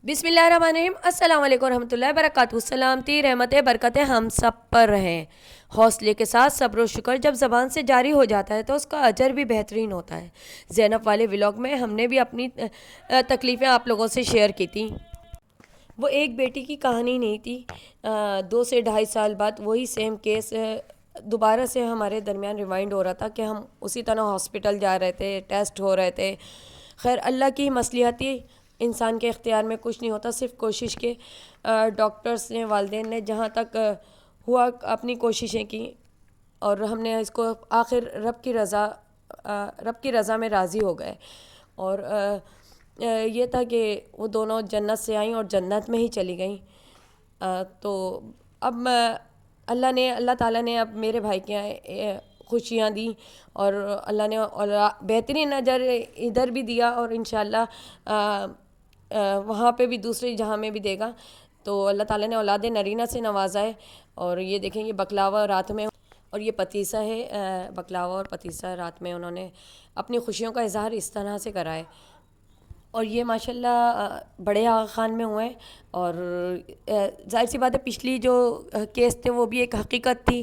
بسم اللہ الرحمن الرحیم، السلام علیکم ورحمۃ اللہ وبرکاتہ۔ سلامتی رحمتیں برکتیں ہم سب پر رہیں۔ حوصلے کے ساتھ صبر و شکر جب زبان سے جاری ہو جاتا ہے تو اس کا اجر بھی بہترین ہوتا ہے۔ زینب والے ولاگ میں ہم نے بھی اپنی تکلیفیں آپ لوگوں سے شیئر کی تھیں۔ وہ ایک بیٹی کی کہانی نہیں تھی، 2 سے 2.5 سال بعد وہی سیم کیس دوبارہ سے ہمارے درمیان ریمائنڈ ہو رہا تھا کہ ہم اسی طرح ہاسپٹل جا رہے تھے، ٹیسٹ ہو رہے تھے۔ خیر اللہ کی مصلحتی، انسان کے اختیار میں کچھ نہیں ہوتا، صرف کوشش کے ڈاکٹرز نے، والدین نے جہاں تک ہوا اپنی کوششیں کی، اور ہم نے اس کو آخر رب کی رضا میں راضی ہو گئے۔ اور یہ تھا کہ وہ دونوں جنت سے آئیں اور جنت میں ہی چلی گئیں۔ تو اب اللہ تعالیٰ نے اب میرے بھائی کے خوشیاں دیں، اور اللہ نے بہترین اجر ادھر بھی دیا، اور انشاءاللہ وہاں پہ بھی دوسری جہاں میں بھی دے گا۔ تو اللہ تعالیٰ نے اولاد نرینہ سے نوازا ہے۔ اور یہ دیکھیں، یہ بکلاوا رات میں اور یہ پتیسا ہے، بکلاوا اور پتیسا رات میں انہوں نے اپنی خوشیوں کا اظہار اس طرح سے کرا ہے۔ اور یہ ماشاءاللہ بڑے آغا خان میں ہوئے ہیں۔ اور ظاہر سی بات ہے، پچھلی جو کیس تھے وہ بھی ایک حقیقت تھی،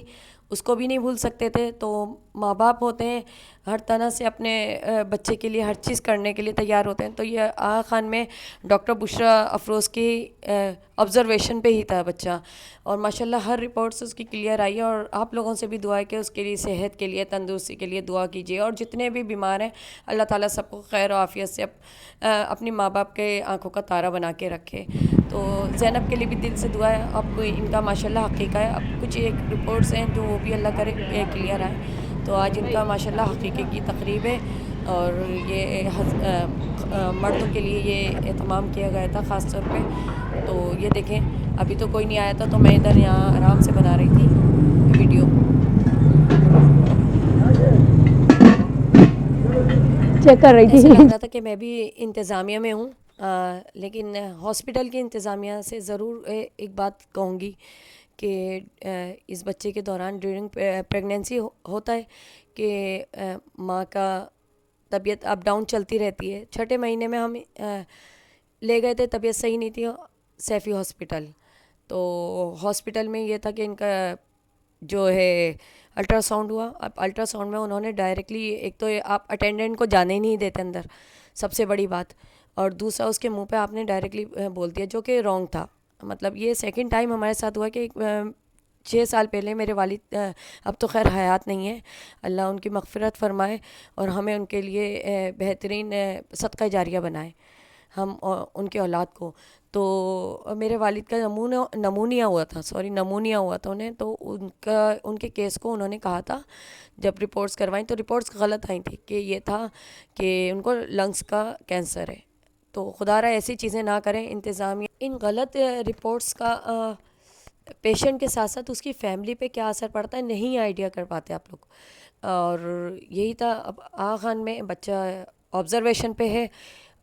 اس کو بھی نہیں بھول سکتے تھے۔ تو ماں باپ ہوتے ہیں، ہر طرح سے اپنے بچے کے لیے ہر چیز کرنے کے لیے تیار ہوتے ہیں۔ تو یہ آغا خان میں ڈاکٹر بشریٰ افروز کی آبزرویشن پہ ہی تھا بچہ، اور ماشاءاللہ ہر رپورٹس اس کی کلیئر آئی ہے۔ اور آپ لوگوں سے بھی دعا ہے کہ اس کے لیے صحت کے لیے، تندرستی کے لیے دعا کیجیے، اور جتنے بھی بیمار ہیں اللہ تعالیٰ سب کو خیر و عافیت سے اپنی ماں باپ کے آنکھوں کا تارہ بنا کے رکھے۔ تو زینب کے لیے بھی دل سے دعا ہے۔ اب ان کا ماشاءاللہ حقیقہ ہے، اب کچھ ایک رپورٹس ہیں جو وہ بھی اللہ کرے کلیئر آئے۔ تو آج ان کا ماشاءاللہ حقیقے کی تقریب ہے، اور یہ مردوں کے لیے یہ اہتمام کیا گیا تھا خاص طور پہ۔ تو یہ دیکھیں، ابھی تو کوئی نہیں آیا تھا، تو میں ادھر یہاں آرام سے بنا رہی تھی ویڈیو۔ چیک کر رہی ایسا تھی۔ لگ رہا تھا کہ میں بھی انتظامیہ میں ہوں، لیکن ہاسپٹل کی انتظامیہ سے ضرور ایک بات کہوں گی کہ اس بچے کے دوران ڈیورنگ پریگنینسی ہوتا ہے کہ ماں کا طبیعت اپ ڈاؤن چلتی رہتی ہے۔ 6 مہینے میں ہم لے گئے تھے، طبیعت صحیح نہیں تھی، سیفی ہاسپٹل۔ تو ہاسپٹل میں یہ تھا کہ ان کا جو ہے الٹرا ساؤنڈ ہوا۔ اب الٹرا ساؤنڈ میں انہوں نے ڈائریکٹلی، ایک تو آپ اٹینڈنٹ کو جانے ہی نہیں دیتے اندر، سب سے بڑی بات، اور دوسرا اس کے منہ پہ آپ نے ڈائریکٹلی بول دیا، جو کہ رانگ تھا۔ مطلب یہ سیکنڈ ٹائم ہمارے ساتھ ہوا کہ 6 سال پہلے میرے والد، اب تو خیر حیات نہیں ہے، اللہ ان کی مغفرت فرمائے اور ہمیں ان کے لیے بہترین صدقہ جاریہ بنائے، ہم اور ان کے اولاد کو۔ تو میرے والد کا نمونیا ہوا تھا انہیں، تو ان کے کیس کو انہوں نے کہا تھا، جب رپورٹس کروائیں تو رپورٹس غلط آئی تھیں، کہ یہ تھا کہ ان کو لنگس کا کینسر ہے۔ تو خدا را ایسی چیزیں نہ کریں انتظامیہ۔ ان غلط رپورٹس کا پیشنٹ کے ساتھ ساتھ اس کی فیملی پہ کیا اثر پڑتا ہے نہیں آئیڈیا کر پاتے آپ لوگ۔ اور یہی تھا، اب آغا خان میں بچہ آبزرویشن پہ ہے،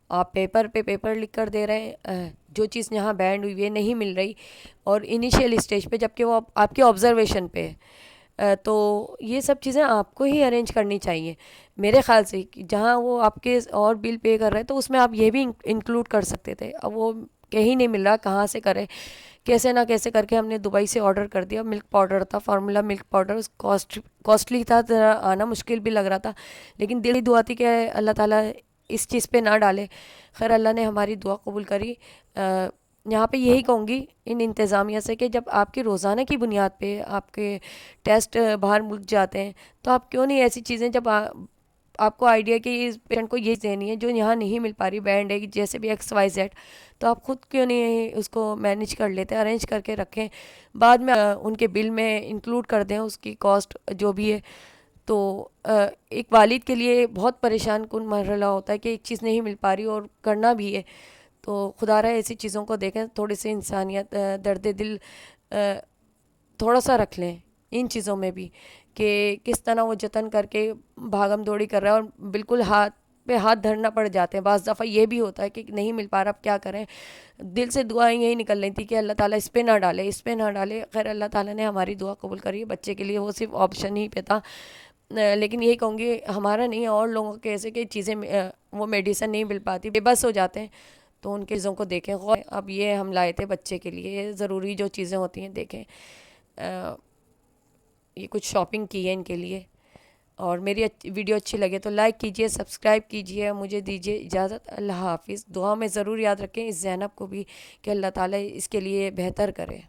آپ پیپر پہ پیپر لکھ کر دے رہے ہیں، جو چیز یہاں بینڈ ہوئی ہے نہیں مل رہی، اور انیشیل اسٹیج پہ، جبکہ وہ آپ کے آبزرویشن پہ ہے۔ تو یہ سب چیزیں آپ کو ہی ارینج کرنی چاہیے میرے خیال سے، جہاں وہ آپ کے اور بل پے کر رہے ہیں تو اس میں آپ یہ بھی انکلوڈ کر سکتے تھے۔ اب وہ کہیں نہیں مل رہا، کہاں سے کرے، کیسے نہ کیسے کر کے ہم نے دبئی سے آرڈر کر دیا۔ ملک پاؤڈر تھا، فارمولا ملک پاؤڈر، کاسٹلی تھا، ذرا آنا مشکل بھی لگ رہا تھا، لیکن دل کی دعا تھی کہ اللہ تعالیٰ اس چیز پہ نہ ڈالے۔ خیر اللہ نے ہماری دعا قبول کری۔ یہاں پہ یہی کہوں گی ان انتظامیہ سے کہ جب آپ کی روزانہ کی بنیاد پہ آپ کے ٹیسٹ باہر ملک جاتے ہیں، تو آپ کیوں نہیں ایسی چیزیں، جب آپ کو آئیڈیا کہ اس پیشنٹ کو یہ دینی ہے جو یہاں نہیں مل پا رہی، بینڈ ہے جیسے بھی XYZ، تو آپ خود کیوں نہیں اس کو مینیج کر لیتے، ارینج کر کے رکھیں، بعد میں ان کے بل میں انکلوڈ کر دیں اس کی کاسٹ جو بھی ہے۔ تو ایک والد کے لیے بہت پریشان کن مرحلہ ہوتا ہے کہ ایک چیز نہیں مل پا رہی اور کرنا بھی ہے۔ تو خدا رہا ایسی چیزوں کو دیکھیں، تھوڑی سی انسانیت، درد دل تھوڑا سا رکھ لیں ان چیزوں میں بھی، کہ کس طرح وہ جتن کر کے بھاگم دوڑی کر رہا ہے، اور بالکل ہاتھ پہ ہاتھ دھرنا پڑ جاتے ہیں۔ بعض دفعہ یہ بھی ہوتا ہے کہ نہیں مل پا رہا، اب کیا کریں، دل سے دعائیں یہی نکل رہی تھی کہ اللہ تعالیٰ اس پہ نہ ڈالے، اس پہ نہ ڈالے۔ خیر اللہ تعالیٰ نے ہماری دعا قبول کری، بچے کے لیے وہ صرف آپشن ہی پہ تھا۔ لیکن یہی کہوں گی، ہمارا نہیں، اور لوگوں کے ایسے کہ چیزیں وہ میڈیسن نہیں مل پاتی، بے بس ہو جاتے ہیں۔ تو ان کے چیزوں کو دیکھیں. غور اب یہ ہم لائے تھے بچے کے لیے, یہ ضروری جو چیزیں ہوتی ہیں دیکھیں. یہ کچھ شاپنگ کی ہے ان کے لیے, اور میری ویڈیو اچھی لگے تو لائک کیجئے, سبسکرائب کیجئے. مجھے دیجئے اجازت, اللہ حافظ. دعا میں ضرور یاد رکھیں اس زینب کو بھی کہ اللہ تعالیٰ اس کے لیے بہتر کرے.